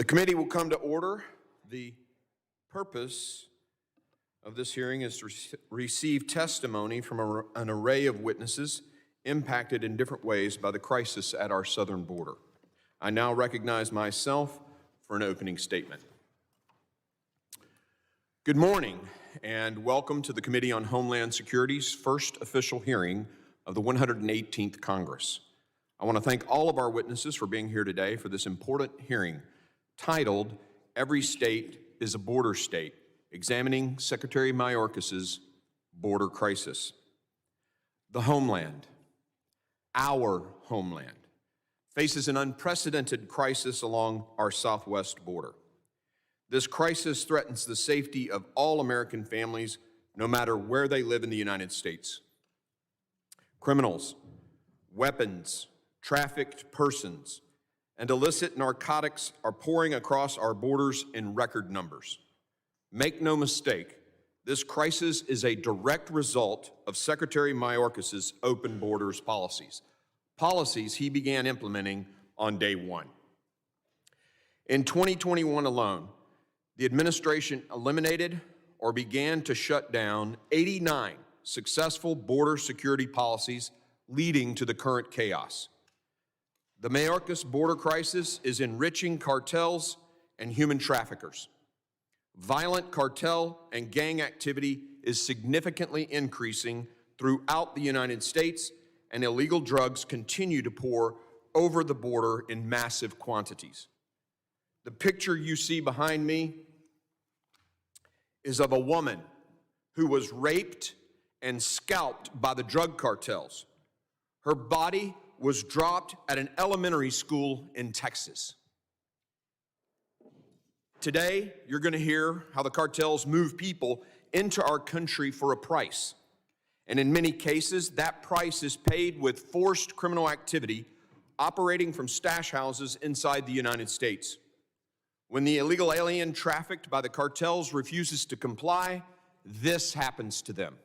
committee will come to order. The purpose of this hearing is to receive testimony from an array of witnesses impacted in different ways by the crisis at our southern border. I now recognize myself for an opening statement. Good morning and welcome to the Committee on Homeland Security's first official hearing of the 118th Congress. I want to thank all of our witnesses for being here today for this important hearing titled, "Every State is a Border State, Examining Secretary Mayorkas's Border Crisis." The homeland, our homeland, faces an unprecedented crisis along our southwest border. This crisis threatens the safety of all American families, no matter where they live in the United States. Criminals, weapons, trafficked persons, and illicit narcotics are pouring across our borders in record numbers. Make no mistake, this crisis is a direct result of Secretary Mayorkas's open borders policies he began implementing on day one. In 2021 alone, the administration eliminated or began to shut down 89 successful border security policies leading to the current chaos. The Mayorkas border crisis is enriching cartels and human traffickers. Violent cartel and gang activity is significantly increasing throughout the United States, and illegal drugs continue to pour over the border in massive quantities. The picture you see behind me is of a woman who was raped and scalped by the drug cartels. Her body was dropped at an elementary school in Texas. Today, you're going to hear how the cartels move people into our country for a price. And in many cases, that price is paid with forced criminal activity operating from stash houses inside the United States. When the illegal alien trafficked by the cartels refuses to comply, this happens to them.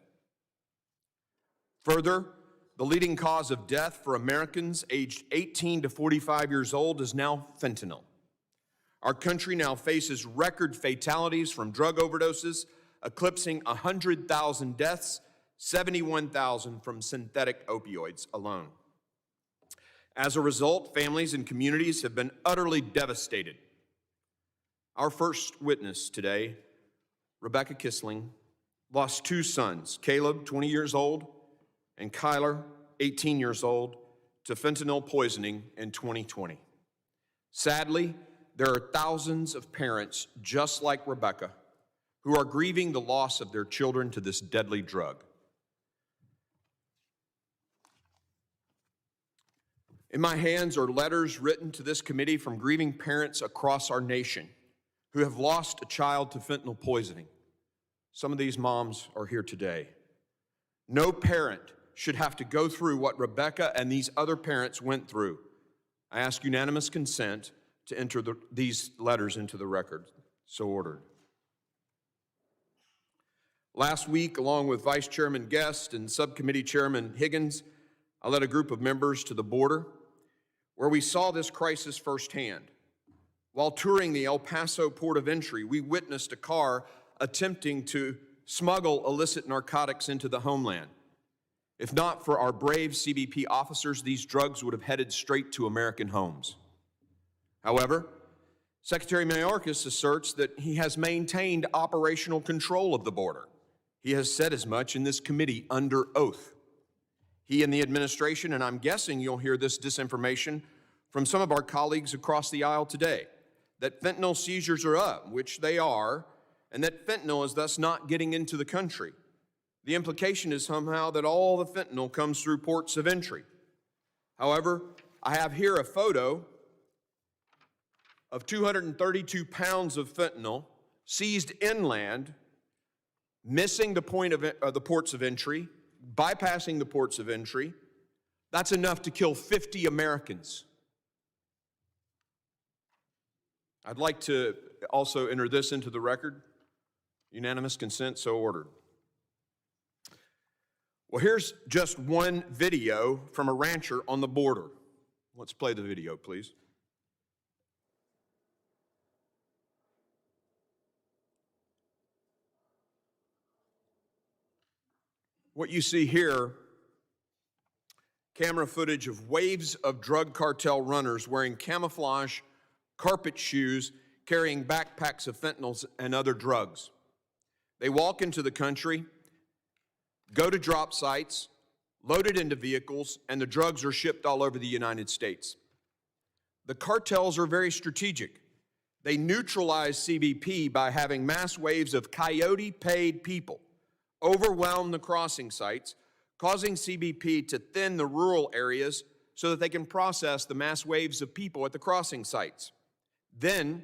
Further, the leading cause of death for Americans aged 18 to 45 years old is now fentanyl. Our country now faces record fatalities from drug overdoses, eclipsing 100,000 deaths, 71,000 from synthetic opioids alone. As a result, families and communities have been utterly devastated. Our first witness today, Rebecca Kissling, lost two sons, Caleb, 20 years old, and Kyler, 18 years old, to fentanyl poisoning in 2020. Sadly, there are thousands of parents just like Rebecca who are grieving the loss of their children to this deadly drug. In my hands are letters written to this committee from grieving parents across our nation who have lost a child to fentanyl poisoning. Some of these moms are here today. No parent should have to go through what Rebecca and these other parents went through. I ask unanimous consent to enter these letters into the record. So ordered. Last week, along with Vice Chairman Guest and Subcommittee Chairman Higgins, I led a group of members to the border where we saw this crisis firsthand. While touring the El Paso port of entry, we witnessed a car attempting to smuggle illicit narcotics into the homeland. If not for our brave CBP officers, these drugs would have headed straight to American homes. However, Secretary Mayorkas asserts that he has maintained operational control of the border. He has said as much in this committee under oath. He and the administration, and I'm guessing you'll hear this disinformation from some of our colleagues across the aisle today, that fentanyl seizures are up, which they are, and that fentanyl is thus not getting into the country. The implication is somehow that all the fentanyl comes through ports of entry. However, I have here a photo of 232 pounds of fentanyl seized inland, missing the ports of entry, bypassing the ports of entry. That's enough to kill 50 Americans. I'd like to also enter this into the record. Unanimous consent, so ordered. Well, here's just one video from a rancher on the border. Let's play the video, please. What you see here, camera footage of waves of drug cartel runners wearing camouflage carpet shoes, carrying backpacks of fentanyls and other drugs. They walk into the country, go to drop sites, loaded into vehicles, and the drugs are shipped all over the United States. The cartels are very strategic. They neutralize CBP by having mass waves of coyote-paid people overwhelm the crossing sites, causing CBP to thin the rural areas so that they can process the mass waves of people at the crossing sites. Then,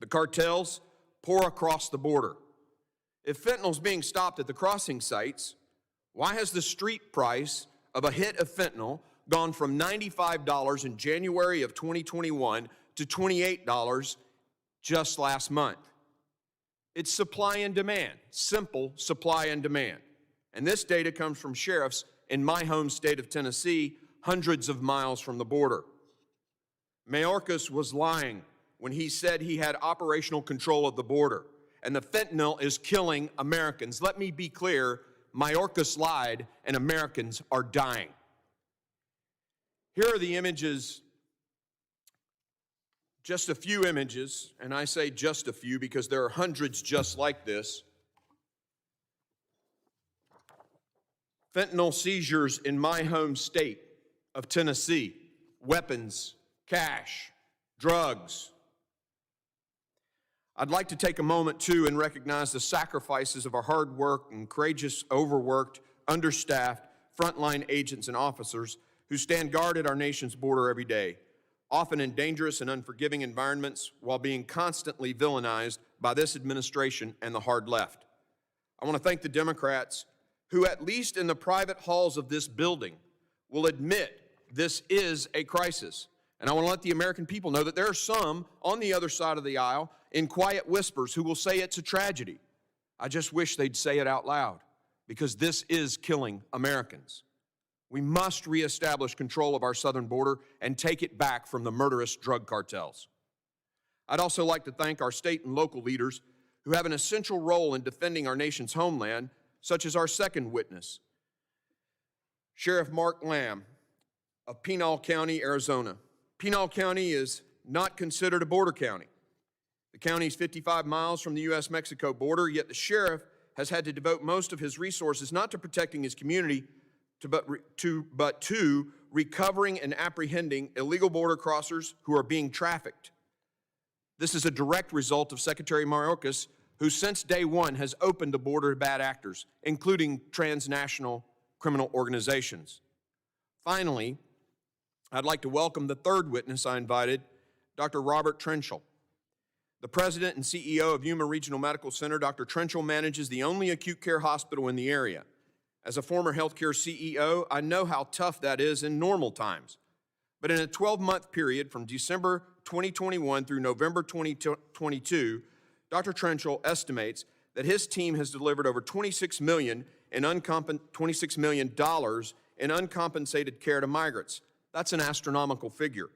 the cartels pour across the border. If fentanyl's being stopped at the crossing sites, why has the street price of a hit of fentanyl gone from $95 in January of 2021 to $28 just last month? It's supply and demand, simple supply and demand. And this data comes from sheriffs in my home state of Tennessee, hundreds of miles from the border. Mayorkas was lying when he said he had operational control of the border, and the fentanyl is killing Americans. Let me be clear, Mayorkas lied, and Americans are dying. Here are the images, just a few images, and I say just a few because there are hundreds just like this. Fentanyl seizures in my home state of Tennessee, weapons, cash, drugs. I'd like to take a moment, too, and recognize the sacrifices of our hard work and courageous, overworked, understaffed frontline agents and officers who stand guard at our nation's border every day, often in dangerous and unforgiving environments while being constantly villainized by this administration and the hard left. I want to thank the Democrats who, at least in the private halls of this building, will admit this is a crisis. And I want to let the American people know that there are some on the other side of the aisle in quiet whispers who will say it's a tragedy. I just wish they'd say it out loud, because this is killing Americans. We must reestablish control of our southern border and take it back from the murderous drug cartels. I'd also like to thank our state and local leaders who have an essential role in defending our nation's homeland, such as our second witness, Sheriff Mark Lamb of Pinal County, Arizona. Pinal County is not considered a border county. The county is 55 miles from the U.S.-Mexico border, yet the sheriff has had to devote most of his resources not to protecting his community, but to recovering and apprehending illegal border crossers who are being trafficked. This is a direct result of Secretary Mayorkas, who since day one has opened the border to bad actors, including transnational criminal organizations. Finally, I'd like to welcome the third witness I invited, Dr. Robert Trenchel. The president and CEO of Yuma Regional Medical Center, Dr. Trenchel manages the only acute care hospital in the area. As a former healthcare CEO, I know how tough that is in normal times. But in a 12-month period from December 2021 through November 2022, Dr. Trenchel estimates that his team has delivered over $26 million in uncompensated care to migrants. That's an astronomical figure.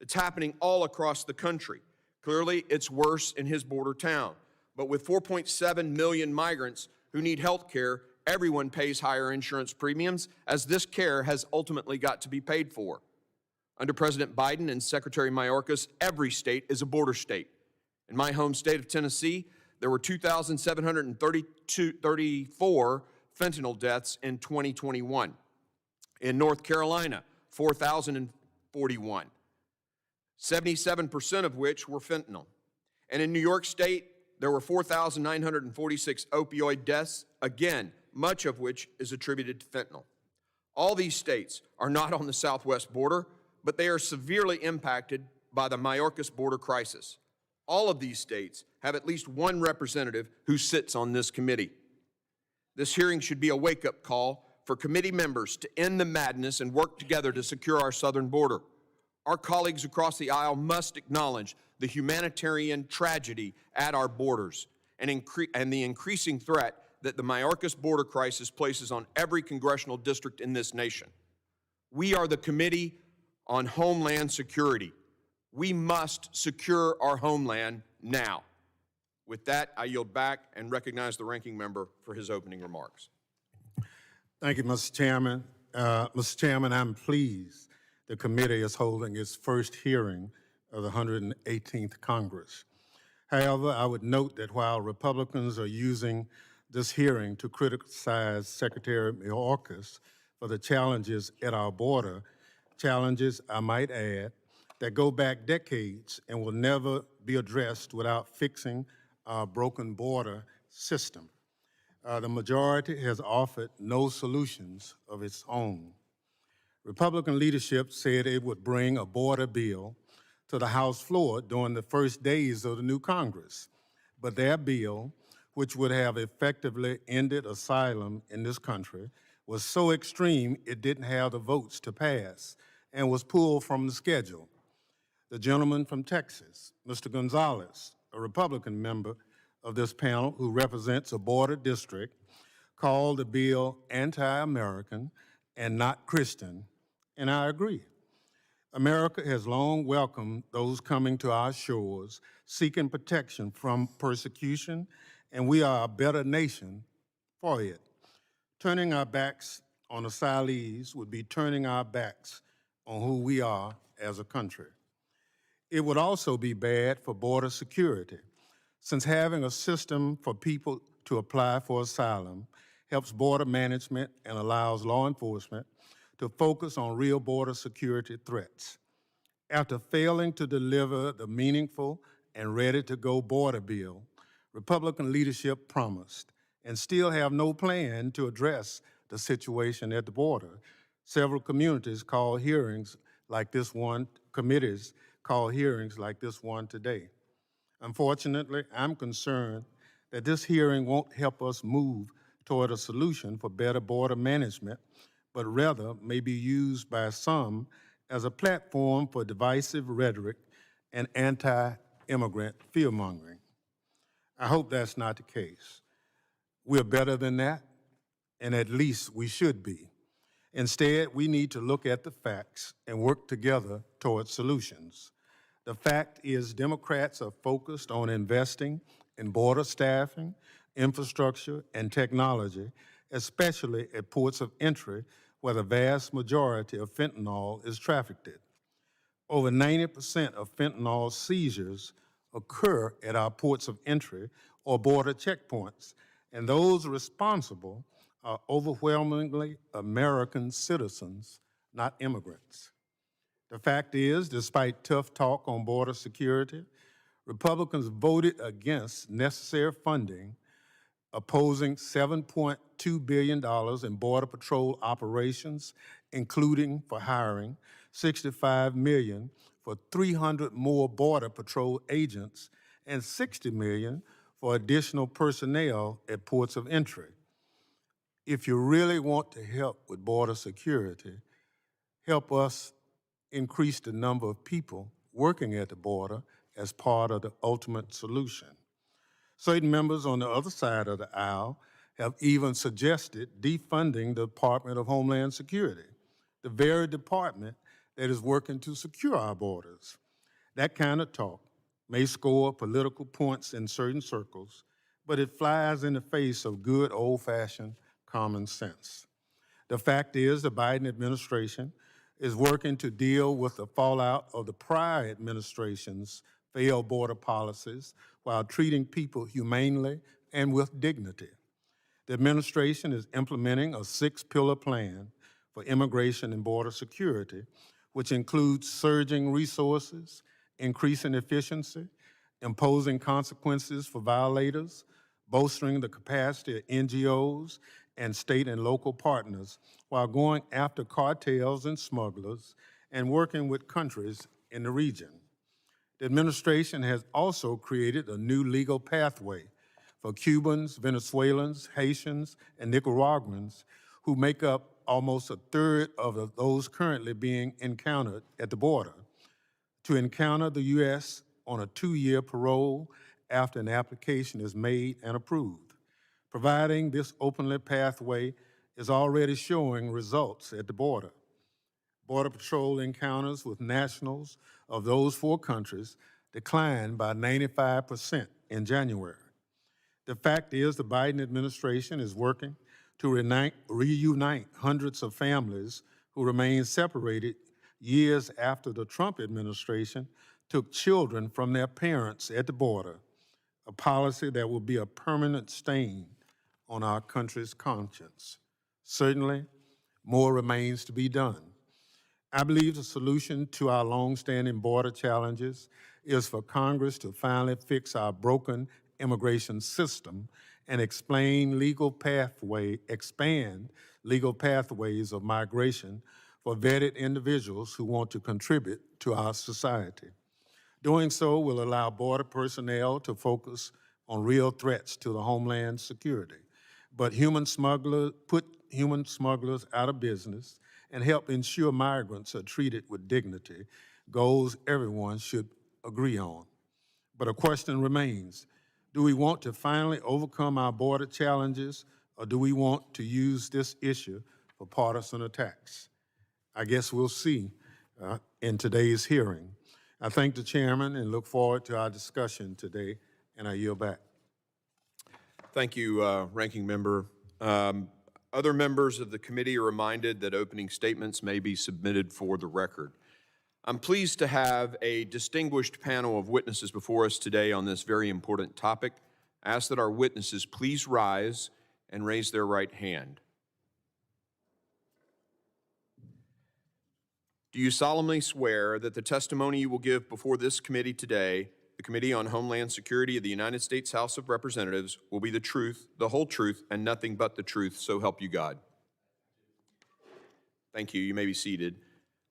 It's happening all across the country. Clearly, it's worse in his border town. But with 4.7 million migrants who need health care, everyone pays higher insurance premiums, as this care has ultimately got to be paid for. Under President Biden and Secretary Mayorkas, every state is a border state. In my home state of Tennessee, there were 2,734 fentanyl deaths in 2021. In North Carolina, 4,041, 77% of which were fentanyl. And in New York State, there were 4,946 opioid deaths, again, much of which is attributed to fentanyl. All these states are not on the southwest border, but they are severely impacted by the Mayorkas border crisis. All of these states have at least one representative who sits on this committee. This hearing should be a wake-up call for committee members to end the madness and work together to secure our southern border. Our colleagues across the aisle must acknowledge the humanitarian tragedy at our borders and the increasing threat that the Mayorkas border crisis places on every congressional district in this nation. We are the Committee on Homeland Security. We must secure our homeland now. With that, I yield back and recognize the ranking member for his opening remarks. Thank you, Mr. Chairman. Mr. Chairman, I'm pleased the committee is holding its first hearing of the 118th Congress. However, I would note that while Republicans are using this hearing to criticize Secretary Mayorkas for the challenges at our border, challenges, I might add, that go back decades and will never be addressed without fixing our broken border system. The majority has offered no solutions of its own. Republican leadership said it would bring a border bill to the House floor during the first days of the new Congress. But their bill, which would have effectively ended asylum in this country, was so extreme it didn't have the votes to pass and was pulled from the schedule. The gentleman from Texas, Mr. Gonzalez, a Republican member of this panel who represents a border district, called the bill anti-American and not Christian, and I agree. America has long welcomed those coming to our shores seeking protection from persecution, and we are a better nation for it. Turning our backs on asylees would be turning our backs on who we are as a country. It would also be bad for border security, since having a system for people to apply for asylum helps border management and allows law enforcement to focus on real border security threats. After failing to deliver the meaningful and ready-to-go border bill, Republican leadership promised and still have no plan to address the situation at the border. Several communities call hearings like this one, committees call hearings like this one today. Unfortunately, I'm concerned that this hearing won't help us move toward a solution for better border management, but rather may be used by some as a platform for divisive rhetoric and anti-immigrant fear-mongering. I hope that's not the case. We're better than that, and at least we should be. Instead, we need to look at the facts and work together toward solutions. The fact is Democrats are focused on investing in border staffing, infrastructure, and technology, especially at ports of entry where the vast majority of fentanyl is trafficked. Over 90% of fentanyl seizures occur at our ports of entry or border checkpoints, and those responsible are overwhelmingly American citizens, not immigrants. The fact is, despite tough talk on border security, Republicans voted against necessary funding, opposing $7.2 billion in Border Patrol operations, including for hiring $65 million for 300 more Border Patrol agents and $60 million for additional personnel at ports of entry. If you really want to help with border security, help us increase the number of people working at the border as part of the ultimate solution. Certain members on the other side of the aisle have even suggested defunding the Department of Homeland Security, the very department that is working to secure our borders. That kind of talk may score political points in certain circles, but it flies in the face of good old-fashioned common sense. The fact is the Biden administration is working to deal with the fallout of the prior administration's failed border policies while treating people humanely and with dignity. The administration is implementing a 6-pillar plan for immigration and border security, which includes surging resources, increasing efficiency, imposing consequences for violators, bolstering the capacity of NGOs and state and local partners while going after cartels and smugglers and working with countries in the region. The administration has also created a new legal pathway for Cubans, Venezuelans, Haitians, and Nicaraguans who make up almost a third of those currently being encountered at the border, to encounter the U.S. on a 2-year parole after an application is made and approved. Providing this openly pathway is already showing results at the border. Border Patrol encounters with nationals of those 4 countries declined by 95% in January. The fact is the Biden administration is working to reunite hundreds of families who remain separated years after the Trump administration took children from their parents at the border, a policy that will be a permanent stain on our country's conscience. Certainly, more remains to be done. I believe the solution to our longstanding border challenges is for Congress to finally fix our broken immigration system and expand legal pathways of migration for vetted individuals who want to contribute to our society. Doing so will allow border personnel to focus on real threats to the homeland security, but put human smugglers out of business and help ensure migrants are treated with dignity, goals everyone should agree on. But a question remains: do we want to finally overcome our border challenges, or do we want to use this issue for partisan attacks? I guess we'll see in today's hearing. I thank the chairman and look forward to our discussion today, and I yield back. Thank you, Ranking Member. Other members of the committee are reminded that opening statements may be submitted for the record. I'm pleased to have a distinguished panel of witnesses before us today on this very important topic. I ask that our witnesses please rise and raise their right hand. Do you solemnly swear that the testimony you will give before this committee today, the Committee on Homeland Security of the United States House of Representatives, will be the truth, the whole truth, and nothing but the truth, so help you God? Thank you. You may be seated.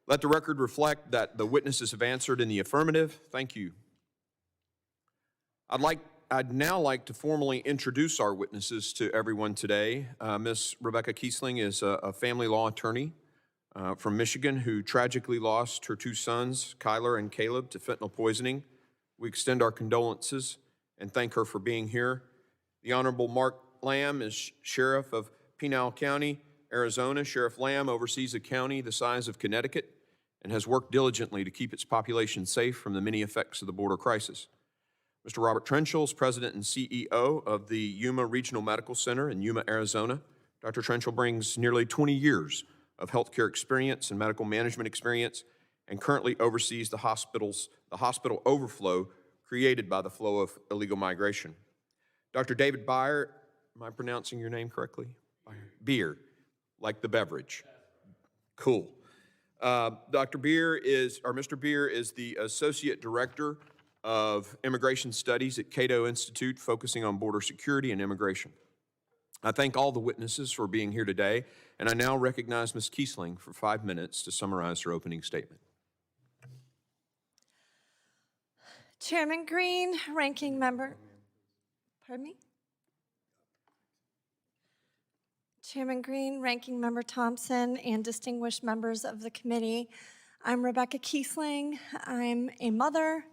Let the record reflect that the witnesses have answered in the affirmative. Thank you. I'd now like to formally introduce our witnesses to everyone today. Ms. Rebecca Kiesling is a family law attorney from Michigan who tragically lost her two sons, Kyler and Caleb, to fentanyl poisoning. We extend our condolences and thank her for being here. The Honorable Mark Lamb is Sheriff of Pinal County, Arizona. Sheriff Lamb oversees a county the size of Connecticut and has worked diligently to keep its population safe from the many effects of the border crisis. Mr. Robert Trenchel is President and CEO of the Yuma Regional Medical Center in Yuma, Arizona. Dr. Trenchel brings nearly 20 years of healthcare experience and medical management experience and currently oversees the hospital overflow created by the flow of illegal migration. Dr. David Beer, am I pronouncing your name correctly? Beer, like the beverage. Cool. Mr. Beer is the Associate Director of Immigration Studies at Cato Institute, focusing on border security and immigration. I thank all the witnesses for being here today, and I now recognize Ms. Kiesling for 5 minutes to summarize her opening statement. Chairman Green, Ranking Member, pardon me? Chairman Green, Ranking Member Thompson, and distinguished members of the committee, I'm Rebecca Kiesling. I'm a mother.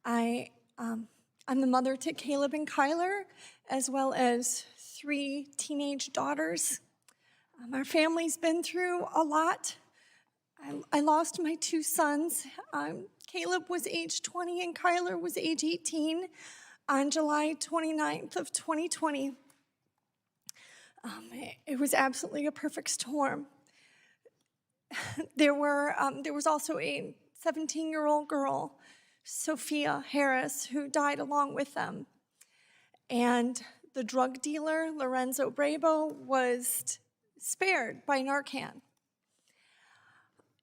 I'm the mother to Caleb and Kyler, as well as 3 teenage daughters. Our family's been through a lot. I lost my 2 sons. Caleb was age 20 and Kyler was age 18 on July 29th of 2020. It was absolutely a perfect storm. There was also a 17-year-old girl, Sophia Harris, who died along with them. And the drug dealer, Lorenzo Brabo, was spared by Narcan.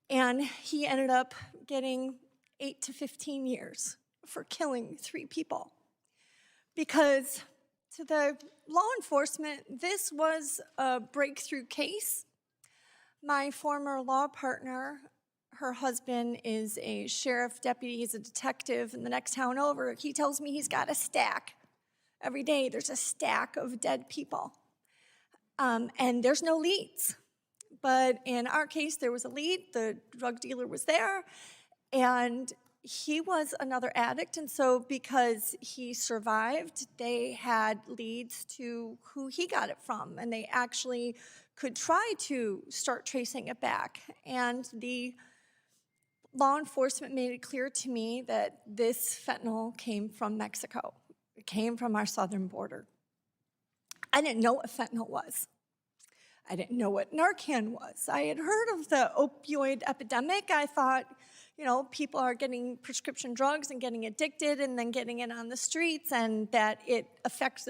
And he ended up getting 8 to 15 years for killing 3 people. Because to the law enforcement, this was a breakthrough case. My former law partner, her husband is a sheriff deputy, he's a detective in the next town over. He tells me he's got a stack. Every day there's a stack of dead people. And there's no leads. But in our case, there was a lead. The drug dealer was there, and he was another addict. And so because he survived, they had leads to who he got it from, and they actually could try to start tracing it back. And the law enforcement made it clear to me that this fentanyl came from Mexico. It came from our southern border. I didn't know what fentanyl was. I didn't know what Narcan was. I had heard of the opioid epidemic. I thought, people are getting prescription drugs and getting addicted and then getting it on the streets and that it affects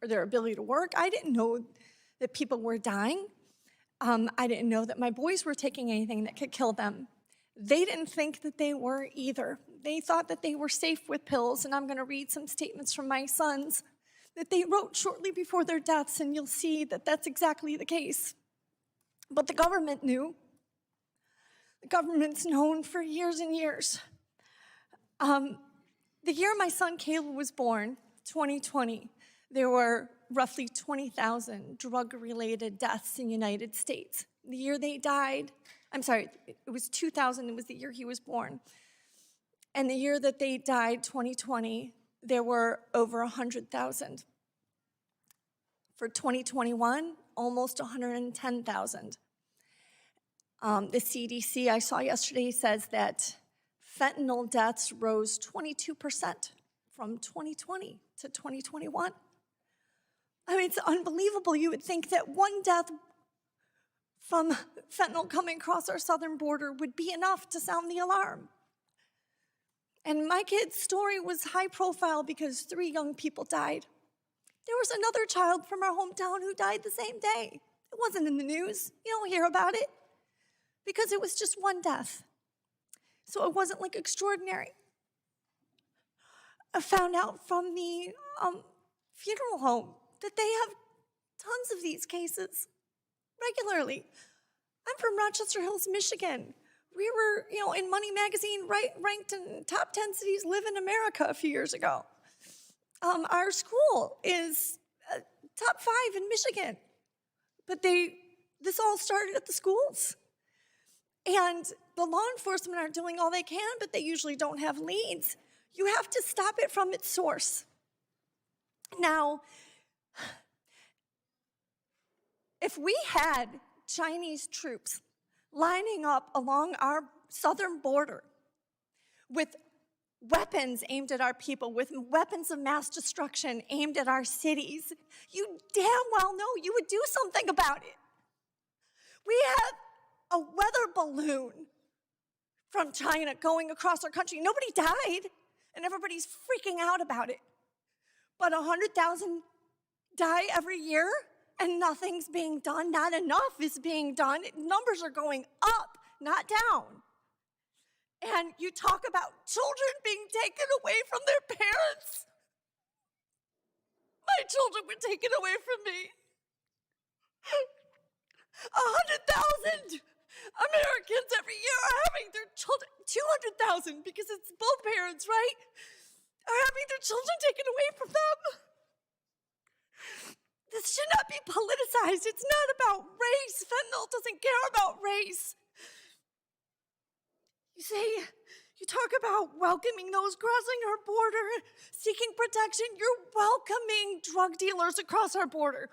their ability to work. I didn't know that people were dying. I didn't know that my boys were taking anything that could kill them. They didn't think that they were either. They thought that they were safe with pills, and I'm going to read some statements from my sons that they wrote shortly before their deaths, and you'll see that that's exactly the case. But the government knew. The government's known for years and years. The year my son Caleb was born, 2020, there were roughly 20,000 drug-related deaths in the United States. The year they died, it was 2000, it was the year he was born. And the year that they died, 2020, there were over 100,000. For 2021, almost 110,000. The CDC I saw yesterday says that fentanyl deaths rose 22% from 2020 to 2021. I mean, it's unbelievable. You would think that one death from fentanyl coming across our southern border would be enough to sound the alarm. And my kid's story was high profile because 3 young people died. There was another child from our hometown who died the same day. It wasn't in the news. You don't hear about it because it was just one death. So it wasn't like extraordinary. I found out from the funeral home that they have tons of these cases regularly. I'm from Rochester Hills, Michigan. We were, in Money Magazine, ranked in top 10 cities live in America a few years ago. Our school is top 5 in Michigan. But this all started at the schools. And the law enforcement are doing all they can, but they usually don't have leads. You have to stop it from its source. Now, if we had Chinese troops lining up along our southern border with weapons aimed at our people, with weapons of mass destruction aimed at our cities, you damn well know you would do something about it. We have a weather balloon from China going across our country. Nobody died, and everybody's freaking out about it. But 100,000 die every year, and nothing's being done. Not enough is being done. Numbers are going up, not down. And you talk about children being taken away from their parents. My children were taken away from me. 100,000 Americans every year are having their children, 200,000 because it's both parents, right? Are having their children taken away from them. This should not be politicized. It's not about race. Fentanyl doesn't care about race. You talk about welcoming those crossing our border, seeking protection. You're welcoming drug dealers across our border.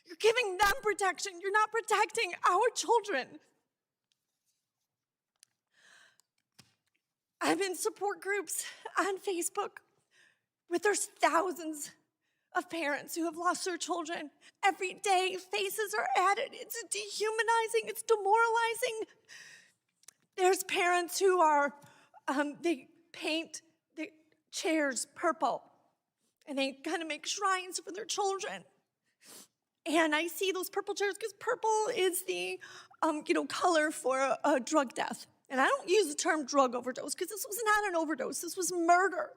You're giving them protection. You're not protecting our children. I'm in support groups on Facebook where there's thousands of parents who have lost their children. Every day, faces are added. It's dehumanizing. It's demoralizing. There's parents who are, they paint the chairs purple, and they kind of make shrines for their children. And I see those purple chairs because purple is the, color for a drug death. And I don't use the term drug overdose because this was not an overdose. This was murder.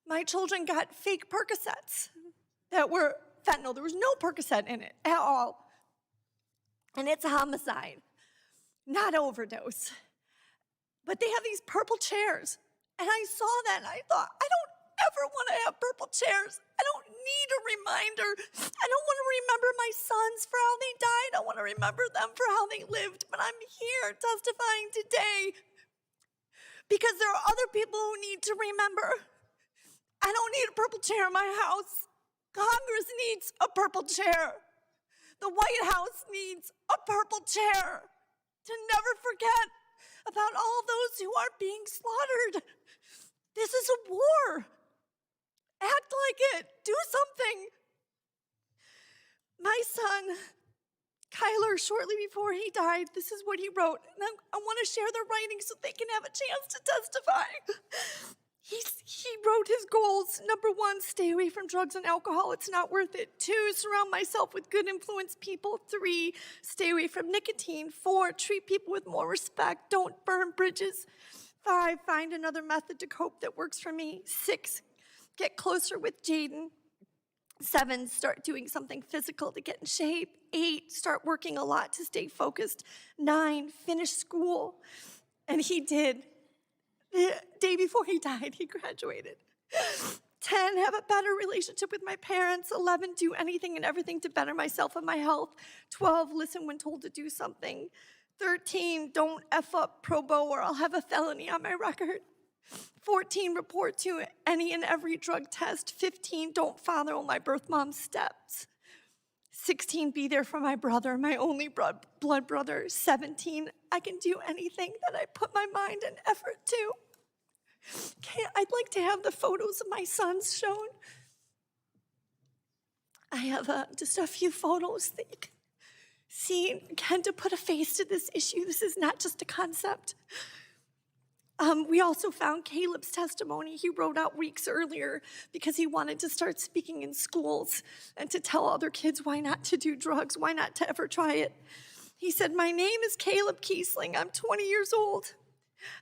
My children got fake Percocets that were fentanyl. There was no Percocet in it at all. And it's a homicide, not overdose. But they have these purple chairs. And I saw that and I thought, I don't ever want to have purple chairs. I don't need a reminder. I don't want to remember my sons for how they died. I want to remember them for how they lived. But I'm here testifying today because there are other people who need to remember. I don't need a purple chair in my house. Congress needs a purple chair. The White House needs a purple chair to never forget about all those who are being slaughtered. This is a war. Act like it. Do something. My son Kyler, shortly before he died, this is what he wrote. And I want to share their writing so they can have a chance to testify. He wrote his goals. Number 1, stay away from drugs and alcohol. It's not worth it. 2, surround myself with good influence people. 3, stay away from nicotine. 4, treat people with more respect. Don't burn bridges. 5, find another method to cope that works for me. 6, get closer with Jaden. 7, start doing something physical to get in shape. 8, start working a lot to stay focused. 9, finish school. And he did. The day before he died, he graduated. 10, have a better relationship with my parents. 11, do anything and everything to better myself and my health. 12, listen when told to do something. 13, don't F up Probo or I'll have a felony on my record. 14, report to any and every drug test. 15, don't follow my birth mom's steps. 16, be there for my brother, my only blood brother. 17, I can do anything that I put my mind and effort to. Okay, I'd like to have the photos of my sons shown. I have just a few photos that you can see, again, to put a face to this issue. This is not just a concept. We also found Caleb's testimony he wrote out weeks earlier because he wanted to start speaking in schools and to tell other kids why not to do drugs, why not to ever try it. He said, my name is Caleb Kiesling. I'm 20 years old.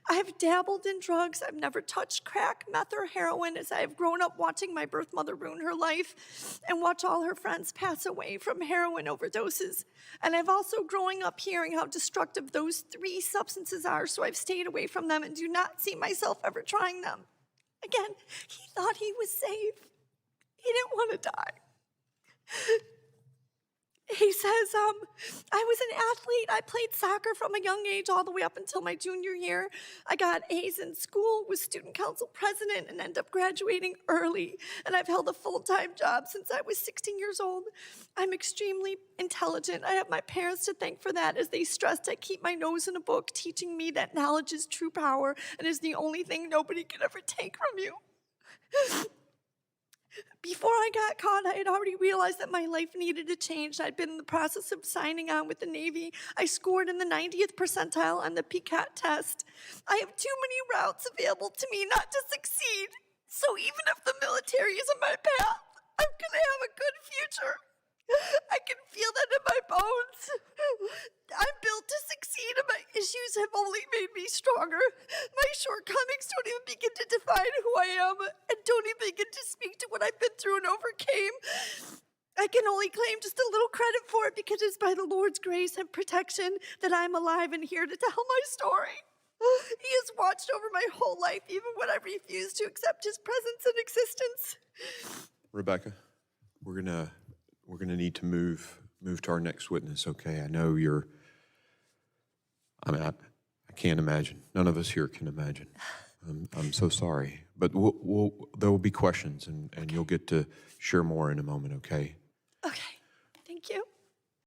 I have dabbled in drugs. I've never touched crack, meth, or heroin as I have grown up watching my birth mother ruin her life and watch all her friends pass away from heroin overdoses. And I've also growing up hearing how destructive those 3 substances are, so I've stayed away from them and do not see myself ever trying them. Again, he thought he was safe. He didn't want to die. He says, I was an athlete. I played soccer from a young age all the way up until my junior year. I got A's in school, was student council president, and ended up graduating early. And I've held a full-time job since I was 16 years old. I'm extremely intelligent. I have my parents to thank for that, as they stressed I keep my nose in a book, teaching me that knowledge is true power and is the only thing nobody can ever take from you. Before I got caught, I had already realized that my life needed to change. I'd been in the process of signing on with the Navy. I scored in the 90th percentile on the PCAT test. I have too many routes available to me not to succeed. So even if the military is in my path, I'm gonna have a good future. I can feel that in my bones. I'm built to succeed, and my issues have only made me stronger. My shortcomings don't even begin to define who I am, and don't even begin to speak to what I've been through and overcame. I can only claim just a little credit for it because it's by the Lord's grace and protection that I'm alive and here to tell my story. He has watched over my whole life, even when I refused to accept his presence and existence. Rebecca, we're gonna need to move to our next witness, okay? I know I can't imagine. None of us here can imagine. I'm so sorry. But there will be questions, and you'll get to share more in a moment, okay?